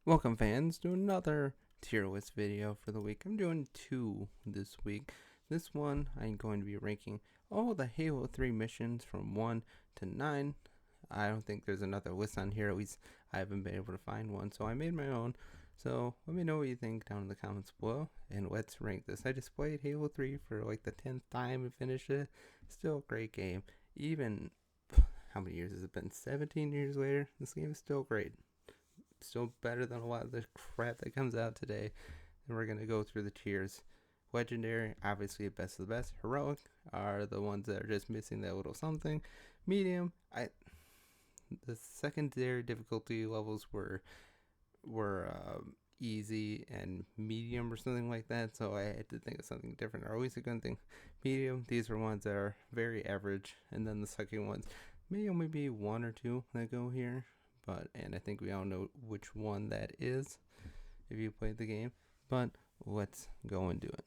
Welcome fans to another tier list video for the week. I'm doing two this week. This one I'm going to be ranking all the Halo 3 missions from 1 to 9. I don't think there's another list on here, at least I haven't been able to find one, so I made my own. So let me know what you think down in the comments below, and let's rank this. I just played Halo 3 for like the 10th time and finished it. Still a great game. Even, how many years has it been? 17 years later, this game is still great. Still better than a lot of the crap that comes out today. And we're going to go through the tiers. Legendary, obviously best of the best. Heroic are the ones that are just missing that little something. Medium, the secondary difficulty levels were easy and medium or something like that, so I had to think of something different, or always a good thing. Medium, these are ones that are very average, and then the second ones may only be one or two that go here. And I think we all know which one that is if you played the game. But let's go and do it.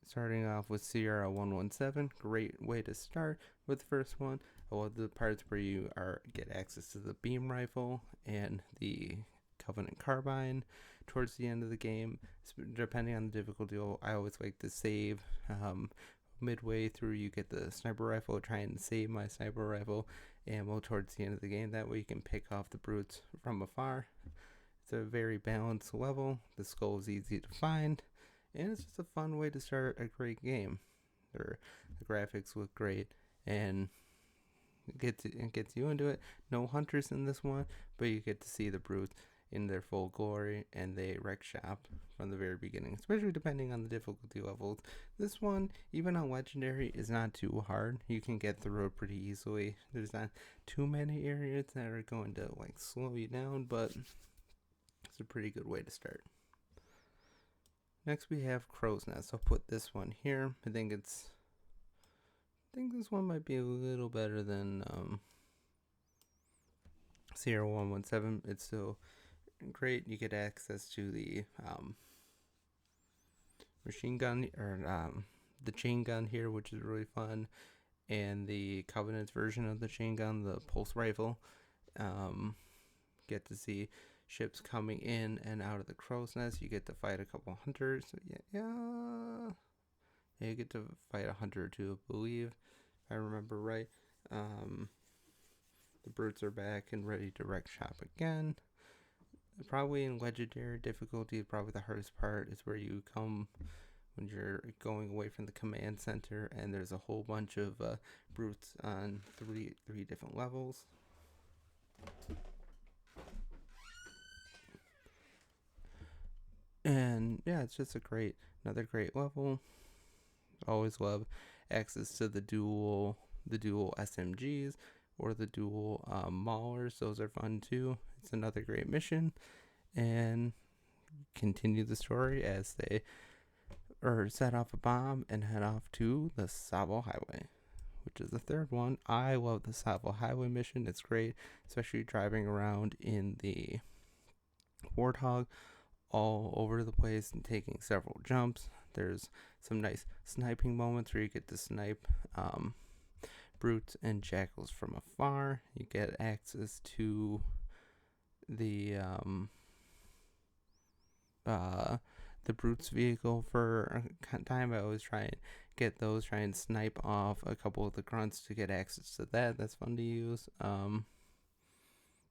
Starting off with Sierra 117, great way to start with the first one. I love the parts where you get access to the beam rifle and the Covenant carbine towards the end of the game. Depending on the difficulty, I always like to save. Midway through, you get the sniper rifle. Try and save my sniper rifle ammo towards the end of the game. That way you can pick off the brutes from afar. It's a very balanced level. The skull is easy to find, and it's just a fun way to start a great game. The graphics look great, and it gets you into it. No hunters in this one, but you get to see the brutes in their full glory, and they wreck shop from the very beginning, especially depending on the difficulty levels. This one, even on legendary, is not too hard. You can get through it pretty easily. There's not too many areas that are going to like slow you down, but it's a pretty good way to start. Next we have Crow's Nest. I'll put this one here. I think this one might be a little better than Sierra 117. It's still great. You get access to the machine gun, or the chain gun here, which is really fun, and the Covenant's version of the chain gun, the pulse rifle. Get to see ships coming in and out of the Crow's Nest. You get to fight a couple hunters. Yeah, you get to fight a hunter or two, I believe, if I remember right. The brutes are back and ready to wreck shop again. Probably in legendary difficulty, probably the hardest part is where you come when you're going away from the command center, and there's a whole bunch of brutes on three different levels. And yeah, it's just another great level. Always love access to the dual SMGs or the dual maulers. Those are fun too. It's another great mission, and continue the story as they set off a bomb and head off to the Savo Highway, which is the third one. I love the Savo Highway mission. It's great, especially driving around in the Warthog all over the place and taking several jumps. There's some nice sniping moments where you get to snipe brutes and jackals from afar. You get access to the brutes vehicle for a time. I always try and get those, try and snipe off a couple of the grunts to get access to that. That's fun to use. Some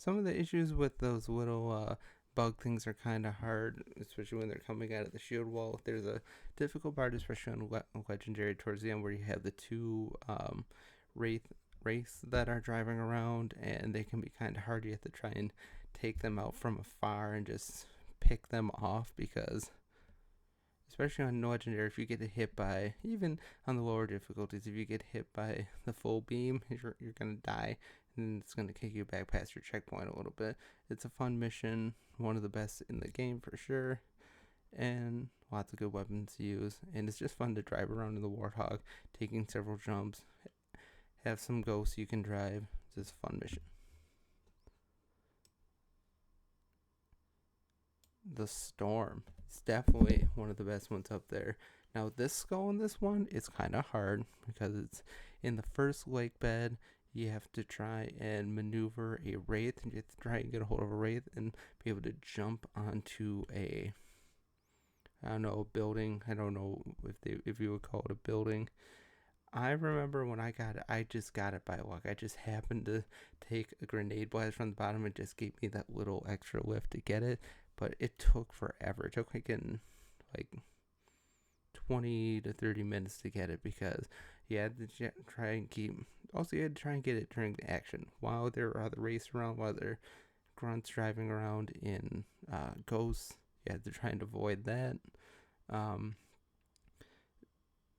of the issues with those little bug things are kind of hard, especially when they're coming out of the shield wall. There's a difficult part, especially on legendary towards the end, where you have the two wraiths that are driving around, and they can be kind of hard. You have to try and take them out from afar and just pick them off, because especially on legendary, if you get hit by, even on the lower difficulties, if you get hit by the full beam, you're gonna die, and it's gonna kick you back past your checkpoint a little bit. It's a fun mission, one of the best in the game for sure, and lots of good weapons to use, and it's just fun to drive around in the Warthog, taking several jumps, have some ghosts you can drive. It's just a fun mission. The Storm. It's definitely one of the best ones up there. Now, this skull in this one is kind of hard because it's in the first lake bed. you have to try and maneuver a wraith, and you have to try and get a hold of a wraith and be able to jump onto a, I don't know, a building. I don't know if you would call it a building. I remember when I got it, I just got it by luck. I just happened to take a grenade blast from the bottom and just gave me that little extra lift to get it. But it took forever. It took like 20 to 30 minutes to get it, because you had to try and keep. Also, you had to try and get it during the action while there are other race around, while there are grunts driving around in ghosts. You had to try and avoid that.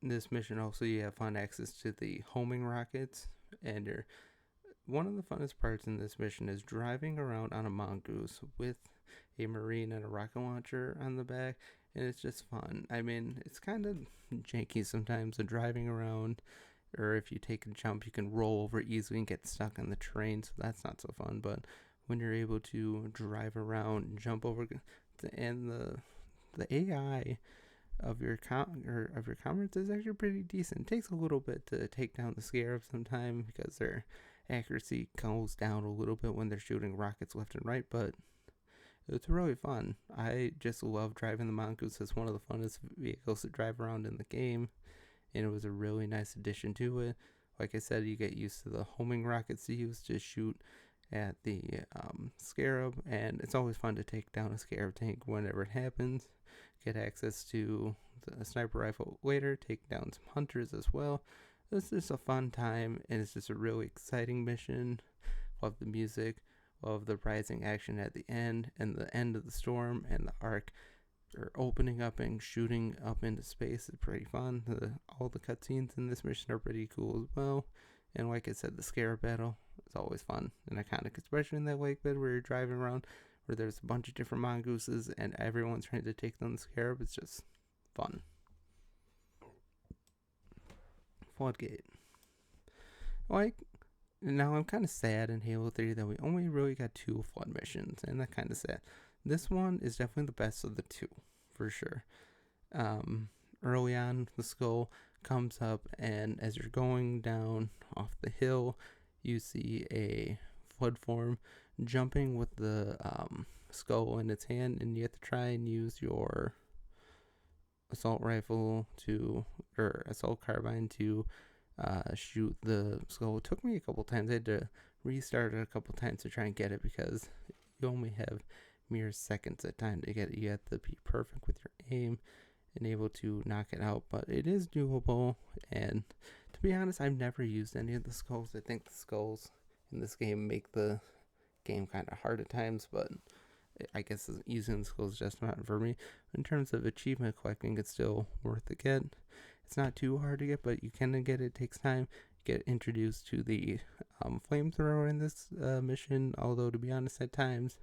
This mission also, you have fun access to the homing rockets, and one of the funnest parts in this mission is driving around on a mongoose with a marine and a rocket launcher on the back, and it's just fun. I mean, it's kind of janky sometimes, the driving around, or if you take a jump, you can roll over easily and get stuck on the terrain, so that's not so fun. But when you're able to drive around, jump over, and the AI of your comrades is actually pretty decent. It takes a little bit to take down the scarabs sometimes, because their accuracy goes down a little bit when they're shooting rockets left and right, but it's really fun. I just love driving the mongoose. It's one of the funnest vehicles to drive around in the game, and it was a really nice addition to it. Like I said, you get used to the homing rockets to use to shoot at the scarab, and it's always fun to take down a scarab tank whenever it happens. Get access to the sniper rifle later, take down some hunters as well. It's just a fun time, and it's just a really exciting mission. Love the music, love the rising action at the end, and the end of the storm, and the arc or opening up and shooting up into space is pretty fun. All the cutscenes in this mission are pretty cool as well. And like I said, the scarab battle is always fun and iconic, especially in that lake bed where you're driving around, where there's a bunch of different mongooses and everyone's trying to take down the scarab. It's just fun. Floodgate. Like, now I'm kind of sad in Halo 3 that we only really got 2 flood missions, and that kind of sad. This one is definitely the best of the 2, for sure. Early on, the skull comes up, and as you're going down off the hill, you see a flood form jumping with the skull in its hand, and you have to try and use your assault carbine to shoot the skull. It took me a couple times. I had to restart it a couple times to try and get it, because you only have mere seconds at time to get it. You have to be perfect with your aim and able to knock it out, but it is doable. And to be honest, I've never used any of the skulls. I think the skulls in this game make the game kind of hard at times, but I guess using the skulls is just not for me. In terms of achievement collecting, it's still worth the get. It's not too hard to get, but you can get it. It takes time. Get introduced to the flamethrower in this mission, although to be honest, at times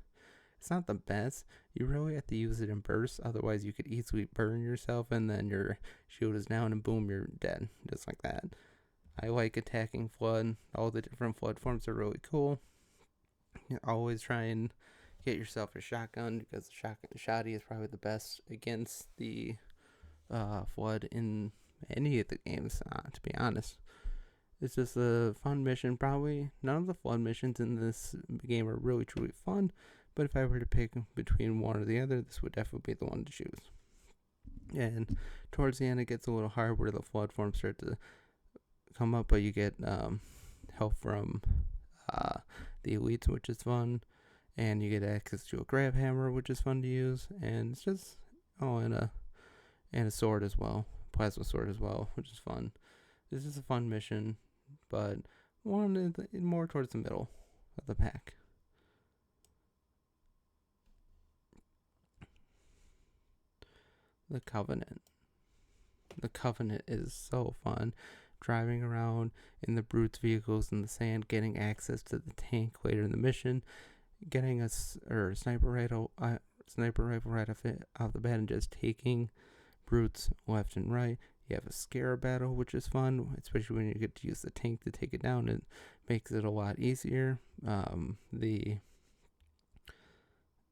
it's not the best. You really have to use it in bursts, otherwise you could easily burn yourself, and then your shield is down and boom, you're dead, just like that. I like attacking flood. All the different flood forms are really cool. You always try and get yourself a shotgun, because the shotty is probably the best against the flood in any of the games, to be honest. It's just a fun mission. Probably none of the flood missions in this game are really truly fun, but if I were to pick between one or the other, this would definitely be the one to choose. And towards the end, it gets a little hard where the flood forms start to come up, but you get help from the elites, which is fun, and you get access to a grab hammer, which is fun to use, and it's just and a sword as well, plasma sword as well, which is fun. This is a fun mission, but one is more towards the middle of the pack. The Covenant. The Covenant is so fun. Driving around in the Brute's vehicles in the sand, getting access to the tank later in the mission, getting a sniper rifle right off the bat, and just taking Brutes left and right. You have a scarab battle, which is fun, especially when you get to use the tank to take it down. It makes it a lot easier.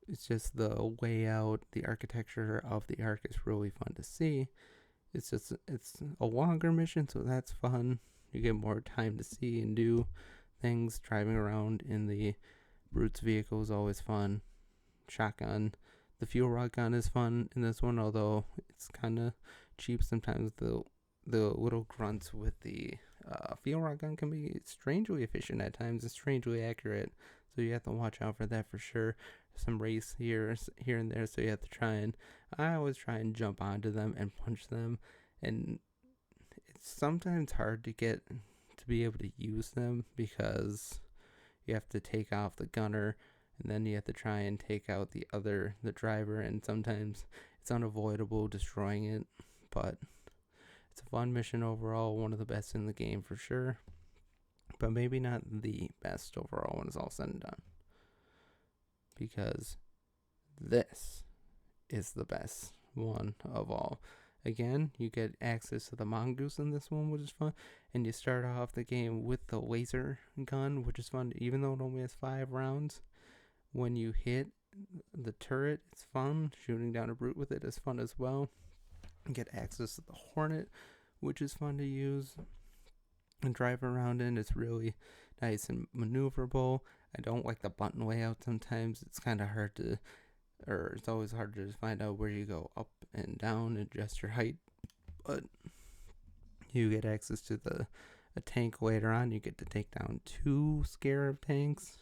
It's just the layout, the architecture of the arc is really fun to see. It's a longer mission, so that's fun. You get more time to see and do things. Driving around in the Brute's vehicle is always fun. Shotgun. The fuel rod gun is fun in this one, although it's kind of cheap sometimes. The little grunts with the fuel rod gun can be strangely efficient at times and strangely accurate, so you have to watch out for that for sure. Some race here and there, so you have to try and I always try and jump onto them and punch them, and it's sometimes hard to get to be able to use them because you have to take off the gunner and then you have to try and take out the driver, and sometimes it's unavoidable destroying it, but it's a fun mission overall, one of the best in the game for sure, but maybe not the best overall when it's all said and done, because this is the best one of all. Again, you get access to the mongoose in this one, which is fun, and you start off the game with the laser gun, which is fun, even though it only has 5 rounds. When you hit the turret, it's fun. Shooting down a brute with it is fun as well. You get access to the hornet, which is fun to use and drive around in. It's really nice and maneuverable. I don't like the button layout sometimes. It's kind of hard to, or it's always hard to find out where you go up and down and adjust your height. But you get access to a tank later on. You get to take down 2 scarab tanks.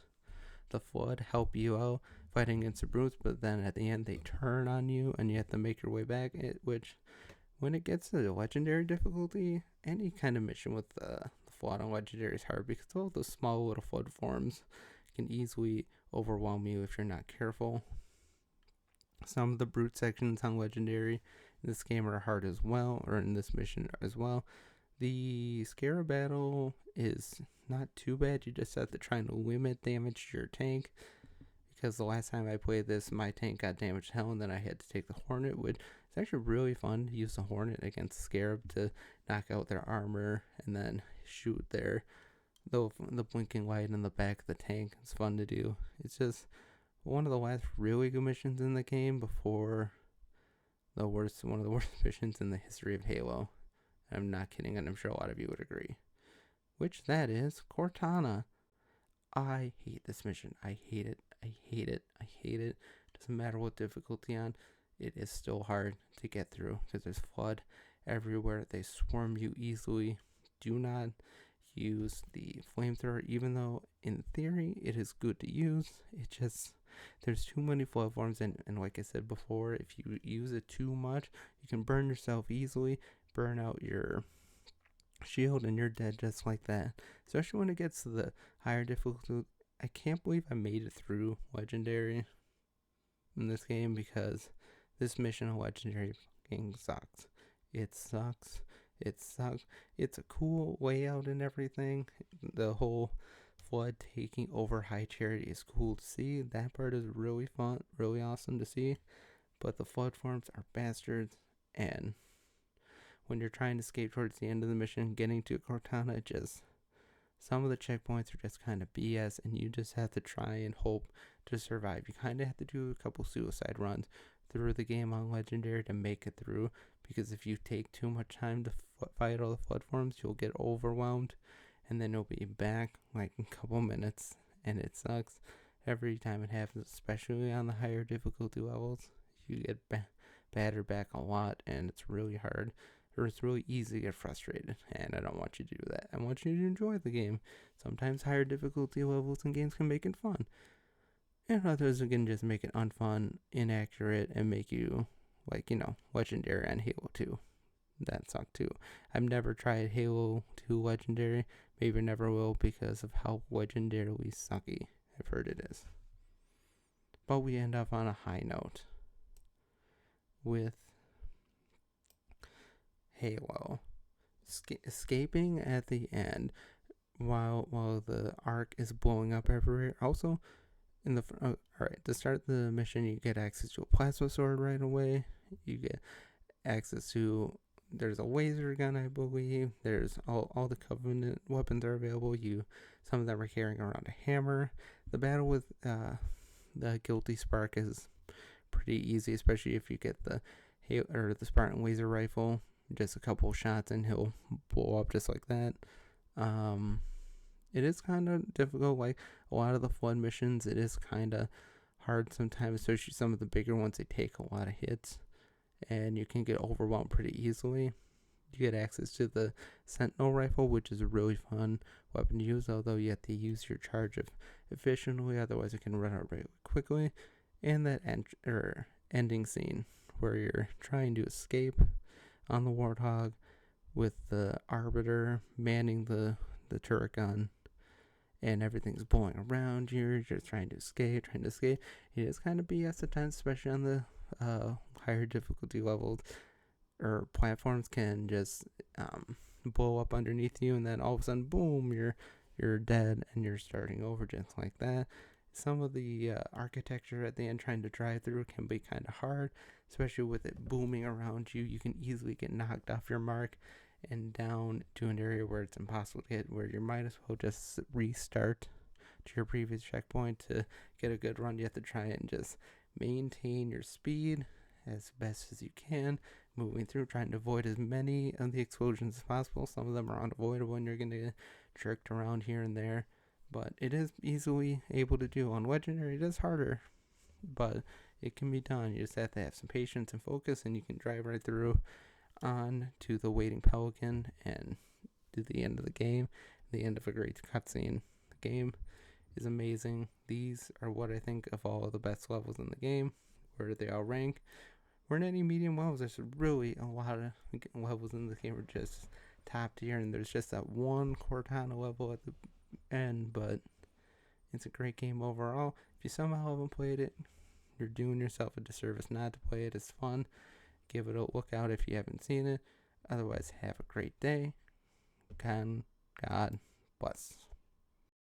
The Flood help you out fighting against the brutes, but then at the end they turn on you and you have to make your way back, which when it gets to the legendary difficulty, any kind of mission with the Flood on legendary is hard because all those small little flood forms can easily overwhelm you if you're not careful. Some of the brute sections on legendary in this game are hard as well, or in this mission as well. The Scarab battle is not too bad. You just have to try and limit damage to your tank, because the last time I played this, my tank got damaged to hell, and then I had to take the Hornet, which is actually really fun to use the Hornet against the Scarab to knock out their armor and then shoot the blinking light in the back of the tank. It's fun to do. It's just one of the last really good missions in the game before one of the worst missions in the history of Halo. I'm not kidding, and I'm sure a lot of you would agree. Which that is Cortana. I hate this mission. I hate it. I hate it. I hate it. Doesn't matter what difficulty on, it is still hard to get through because there's flood everywhere. They swarm you easily. Do not use the flamethrower, even though in theory it is good to use. It just, there's too many flood forms, and like I said before, if you use it too much, you can burn yourself easily, burn out your shield, and you're dead just like that. Especially when it gets to the higher difficulty. I can't believe I made it through legendary in this game, because this mission of legendary fucking sucks. It sucks. It sucks. It's a cool layout and everything. The whole flood taking over High Charity is cool to see. That part is really fun, really awesome to see. But the flood forms are bastards, and when you're trying to escape towards the end of the mission, getting to Cortana, some of the checkpoints are just kind of BS, and you just have to try and hope to survive. You kind of have to do a couple suicide runs through the game on legendary to make it through, because if you take too much time to fight all the flood forms, you'll get overwhelmed, and then you'll be back like in a couple minutes, and it sucks every time it happens, especially on the higher difficulty levels. You get battered back a lot, and it's really hard, or it's really easy to get frustrated, and I don't want you to do that. I want you to enjoy the game. Sometimes higher difficulty levels in games can make it fun, and others can just make it unfun, inaccurate, and make you, legendary on Halo 2. That sucked too. I've never tried Halo 2 legendary, maybe never will, because of how legendarily sucky I've heard it is. But we end up on a high note with Halo escaping at the end while the arc is blowing up everywhere. Also, alright, to start the mission, you get access to a plasma sword right away. You get access to, there's a laser gun, I believe. There's all the Covenant weapons are available. Some of them are carrying around a hammer. The battle with the Guilty Spark is pretty easy, especially if you get the Spartan laser rifle. Just a couple shots and he'll blow up just like that. it is kind of difficult. Like a lot of the flood missions, it is kind of hard sometimes, especially some of the bigger ones. They take a lot of hits, and you can get overwhelmed pretty easily. You get access to the Sentinel rifle, which is a really fun weapon to use, although you have to use your charge efficiently, otherwise it can run out really quickly. And that ending scene where you're trying to escape on the Warthog with the Arbiter manning the turret gun, and everything's blowing around you. You're just trying to escape. It is kind of BS at times, especially on the higher difficulty levels, or platforms can just blow up underneath you, and then all of a sudden, boom, you're dead, and you're starting over just like that. Some of the architecture at the end trying to drive through can be kind of hard, especially with it booming around you. You can easily get knocked off your mark and down to an area where it's impossible to hit, where you might as well just restart to your previous checkpoint to get a good run. You have to try and just maintain your speed as best as you can, moving through, trying to avoid as many of the explosions as possible. Some of them are unavoidable and you're going to get jerked around here and there, but it is easily able to do. On Legendary, it is harder, but it can be done. You just have to have some patience and focus, and you can drive right through on to the waiting pelican and to the end of the game, the end of a great cutscene. The game is amazing. These are what I think of all of the best levels in the game. Where do they all rank? We're in any medium levels. There's really a lot of levels in the game are just top tier, and there's just that one Cortana level at the end, but it's a great game overall. If you somehow haven't played it, you're doing yourself a disservice not to play it. It's fun. Give it a look out if you haven't seen it. Otherwise, have a great day. God bless.